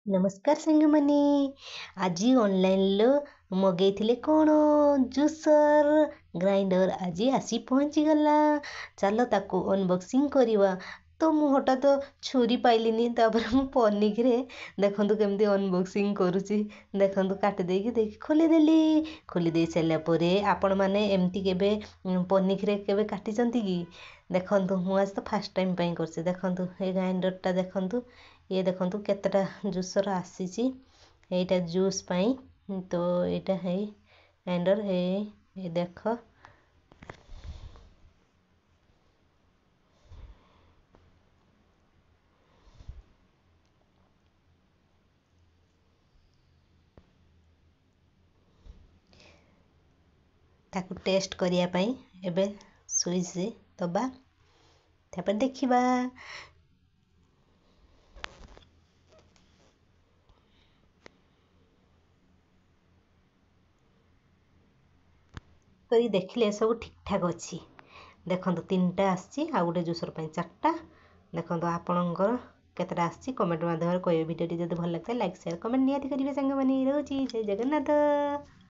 ନମସ୍କାର ସାଙ୍ଗମାନେ। ଆଜି ଅନଲାଇନରୁ ମଗେଇଥିଲେ କ'ଣ ଜୁସର ଗ୍ରାଇଣ୍ଡର ଆଜି ଆସି ପହଞ୍ଚିଗଲା। ଚାଲ ତାକୁ ଅନବକ୍ସିଂ କରିବା। ତ ମୁଁ ହଠାତ୍ ଛୁରୀ ପାଇଲିନି, ତାପରେ ମୁଁ ପନିକିରେ ଦେଖନ୍ତୁ କେମିତି ଅନବକ୍ସିଂ କରୁଛି। ଦେଖନ୍ତୁ କାଟି ଦେଇକି ଖୋଲିଦେଲି। ଖୋଲି ଦେଇ ସାରିଲା ପରେ ଆପଣମାନେ ଏମିତି କେବେ ପନିକିରେ କେବେ କାଟିଛନ୍ତି କି? ଦେଖନ୍ତୁ ମୁଁ ଆଜି ତ ଫାଷ୍ଟ ଟାଇମ୍ ପାଇଁ କରୁଛି। ଦେଖନ୍ତୁ ଏ ଗ୍ରାଇଣ୍ଡରଟା ଦେଖନ୍ତୁ, ଇଏ ଦେଖନ୍ତୁ କେତେଟା ଜୁସର ଆସିଛି। ଏଇଟା ଜୁସ୍ ପାଇଁ, ତ ଏଇଟା ହେଇ ଗ୍ରାଇଣ୍ଡର ହେଇ ଦେଖ। ତାକୁ ଟେଷ୍ଟ କରିବା ପାଇଁ ଏବେ ସୁଇଚ୍ ଦବା, ତାପରେ ଦେଖିବା। କରି ଦେଖିଲେ ସବୁ ଠିକଠାକ୍ ଅଛି। ଦେଖନ୍ତୁ 3ଟା ଆସିଛି, ଆଉ ଗୋଟେ ଜୁସର ପାଇଁ 4ଟା। ଦେଖନ୍ତୁ ଆପଣଙ୍କର କେତେଟା ଆସିଛି କମେଣ୍ଟ ମାଧ୍ୟମରେ କହିବେ। ଭିଡ଼ିଓଟି ଯଦି ଭଲ ଲାଗିଥାଏ ଲାଇକ୍ ସେୟାର କମେଣ୍ଟ ନିହାତି କରିବେ ସାଙ୍ଗମାନେ। ରହୁଛି, ଜୟ ଜଗନ୍ନାଥ।